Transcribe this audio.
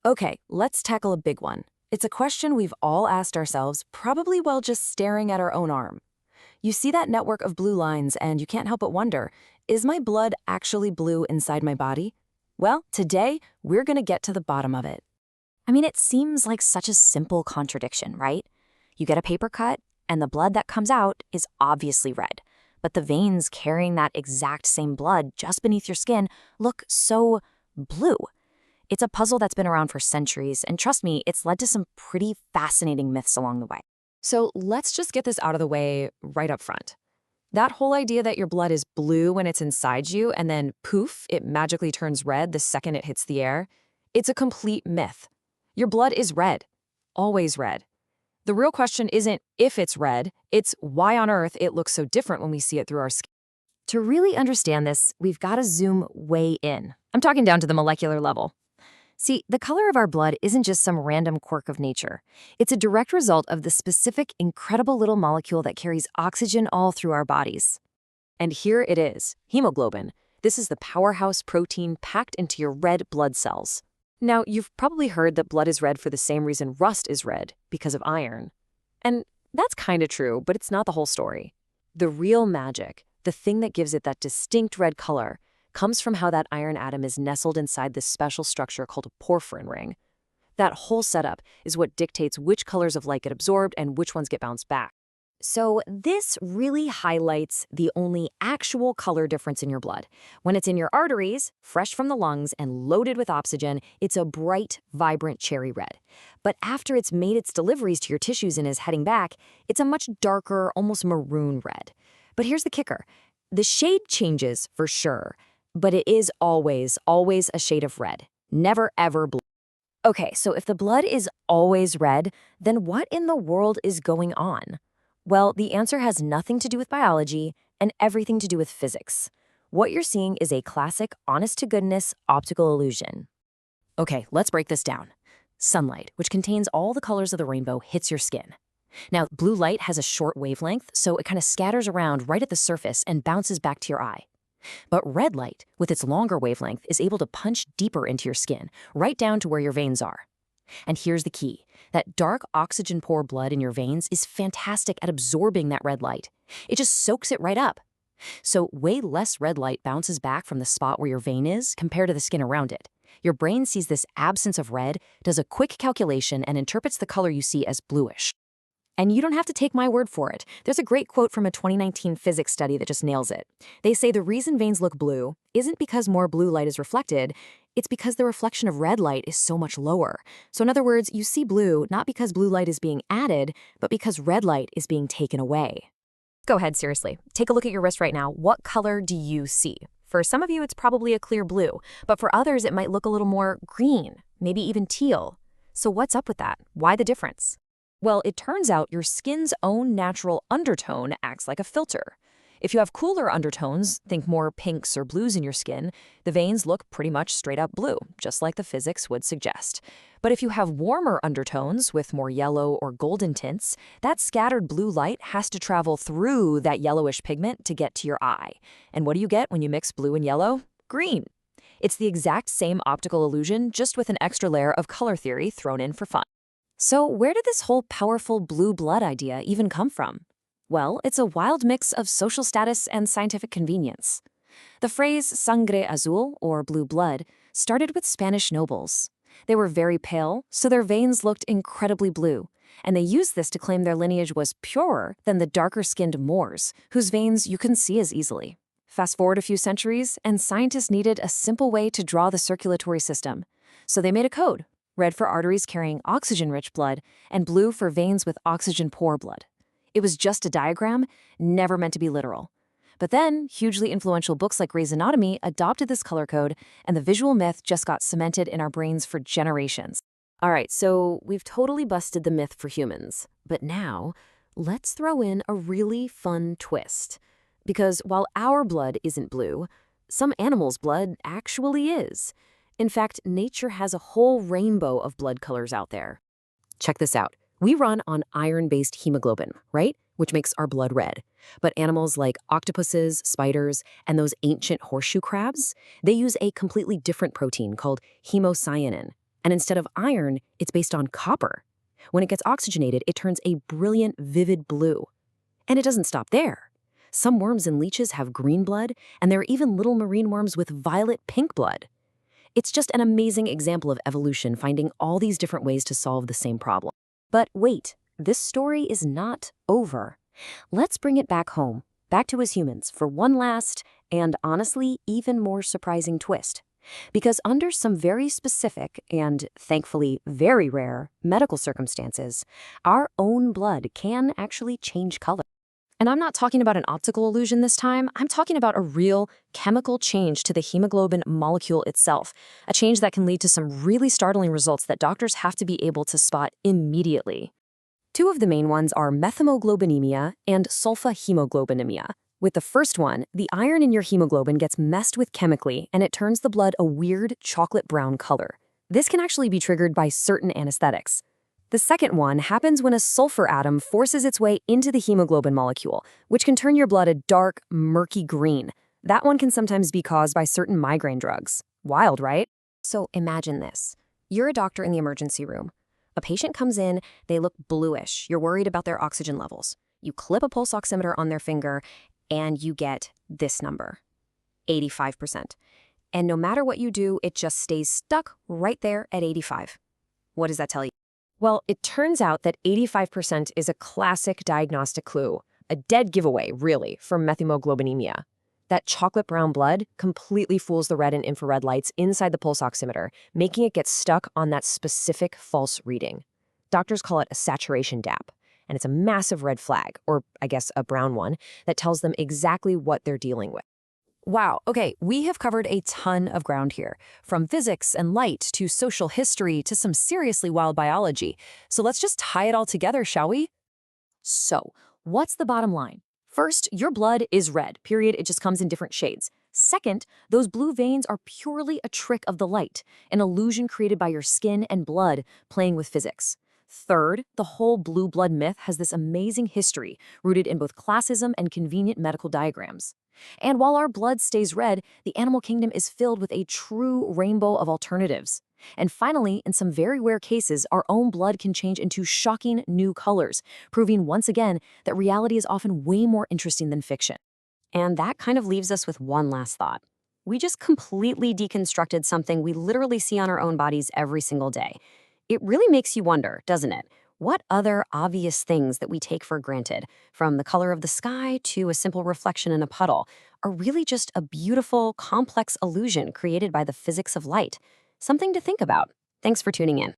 Okay, let's tackle a big one. It's a question we've all asked ourselves, probably while just staring at our own arm. You see that network of blue lines and you can't help but wonder, is my blood actually blue inside my body? Well, today, we're gonna get to the bottom of it. I mean, it seems like such a simple contradiction, right? You get a paper cut, and the blood that comes out is obviously red. But the veins carrying that exact same blood just beneath your skin look so blue. It's a puzzle that's been around for centuries, and trust me, it's led to some pretty fascinating myths along the way. So let's just get this out of the way right up front. That whole idea that your blood is blue when it's inside you and then poof, it magically turns red the second it hits the air, it's a complete myth. Your blood is red, always red. The real question isn't if it's red, it's why on earth it looks so different when we see it through our skin. To really understand this, we've got to zoom way in. I'm talking down to the molecular level. See, the color of our blood isn't just some random quirk of nature. It's a direct result of the specific, incredible little molecule that carries oxygen all through our bodies. And here it is, hemoglobin. This is the powerhouse protein packed into your red blood cells. Now, you've probably heard that blood is red for the same reason rust is red, because of iron. And that's kind of true, but it's not the whole story. The real magic, the thing that gives it that distinct red color, comes from how that iron atom is nestled inside this special structure called a porphyrin ring. That whole setup is what dictates which colors of light get absorbed and which ones get bounced back. So this really highlights the only actual color difference in your blood. When it's in your arteries, fresh from the lungs and loaded with oxygen, it's a bright, vibrant cherry red. But after it's made its deliveries to your tissues and is heading back, it's a much darker, almost maroon red. But here's the kicker. The shade changes for sure, but it is always a shade of red. Never, ever blue. Okay, so if the blood is always red, then what in the world is going on? Well, the answer has nothing to do with biology and everything to do with physics. What you're seeing is a classic, honest-to-goodness optical illusion. Okay, let's break this down. Sunlight, which contains all the colors of the rainbow, hits your skin. Now, blue light has a short wavelength, so it kind of scatters around right at the surface and bounces back to your eye. But red light, with its longer wavelength, is able to punch deeper into your skin, right down to where your veins are. And here's the key. That dark oxygen-poor blood in your veins is fantastic at absorbing that red light. It just soaks it right up. So way less red light bounces back from the spot where your vein is compared to the skin around it. Your brain sees this absence of red, does a quick calculation, and interprets the color you see as bluish. And you don't have to take my word for it. There's a great quote from a 2019 physics study that just nails it. They say the reason veins look blue isn't because more blue light is reflected, it's because the reflection of red light is so much lower. So in other words, you see blue not because blue light is being added, but because red light is being taken away. Go ahead, seriously. Take a look at your wrist right now. What color do you see? For some of you, it's probably a clear blue, but for others, it might look a little more green, maybe even teal. So what's up with that? Why the difference? Well, it turns out your skin's own natural undertone acts like a filter. If you have cooler undertones, think more pinks or blues in your skin, the veins look pretty much straight up blue, just like the physics would suggest. But if you have warmer undertones with more yellow or golden tints, that scattered blue light has to travel through that yellowish pigment to get to your eye. And what do you get when you mix blue and yellow? Green. It's the exact same optical illusion, just with an extra layer of color theory thrown in for fun. So where did this whole powerful blue blood idea even come from? Well, it's a wild mix of social status and scientific convenience. The phrase sangre azul, or blue blood, started with Spanish nobles. They were very pale, so their veins looked incredibly blue, and they used this to claim their lineage was purer than the darker-skinned Moors, whose veins you couldn't see as easily. Fast forward a few centuries, and scientists needed a simple way to draw the circulatory system. So they made a code, red for arteries carrying oxygen-rich blood, and blue for veins with oxygen-poor blood. It was just a diagram, never meant to be literal. But then, hugely influential books like Gray's Anatomy adopted this color code, and the visual myth just got cemented in our brains for generations. All right, so we've totally busted the myth for humans. But now, let's throw in a really fun twist. Because while our blood isn't blue, some animals' blood actually is. In fact, nature has a whole rainbow of blood colors out there. Check this out. We run on iron-based hemoglobin, right? Which makes our blood red. But animals like octopuses, spiders, and those ancient horseshoe crabs, they use a completely different protein called hemocyanin. And instead of iron, it's based on copper. When it gets oxygenated, it turns a brilliant, vivid blue. And it doesn't stop there. Some worms and leeches have green blood, and there are even little marine worms with violet pink blood. It's just an amazing example of evolution finding all these different ways to solve the same problem. But wait, this story is not over. Let's bring it back home, back to us humans, for one last, and honestly, even more surprising twist. Because under some very specific and, thankfully, very rare medical circumstances, our own blood can actually change color. And I'm not talking about an optical illusion this time. I'm talking about a real chemical change to the hemoglobin molecule itself, a change that can lead to some really startling results that doctors have to be able to spot immediately. Two of the main ones are methemoglobinemia and sulfahemoglobinemia. With the first one, the iron in your hemoglobin gets messed with chemically and it turns the blood a weird chocolate brown color. This can actually be triggered by certain anesthetics. The second one happens when a sulfur atom forces its way into the hemoglobin molecule, which can turn your blood a dark, murky green. That one can sometimes be caused by certain migraine drugs. Wild, right? So imagine this. You're a doctor in the emergency room. A patient comes in, they look bluish. You're worried about their oxygen levels. You clip a pulse oximeter on their finger, and you get this number, 85%. And no matter what you do, it just stays stuck right there at 85. What does that tell you? Well, it turns out that 85% is a classic diagnostic clue, a dead giveaway, really, for methemoglobinemia. That chocolate brown blood completely fools the red and infrared lights inside the pulse oximeter, making it get stuck on that specific false reading. Doctors call it a saturation gap, and it's a massive red flag, or I guess a brown one, that tells them exactly what they're dealing with. Wow, okay, we have covered a ton of ground here, from physics and light to social history to some seriously wild biology. So let's just tie it all together, shall we? So, what's the bottom line? First, your blood is red, period. It just comes in different shades. Second, those blue veins are purely a trick of the light, an illusion created by your skin and blood playing with physics. Third, the whole blue blood myth has this amazing history rooted in both classism and convenient medical diagrams. And while our blood stays red, the animal kingdom is filled with a true rainbow of alternatives. And finally, in some very rare cases, our own blood can change into shocking new colors, proving once again that reality is often way more interesting than fiction. And that kind of leaves us with one last thought. We just completely deconstructed something we literally see on our own bodies every single day. It really makes you wonder, doesn't it? What other obvious things that we take for granted, from the color of the sky to a simple reflection in a puddle, are really just a beautiful, complex illusion created by the physics of light? Something to think about. Thanks for tuning in.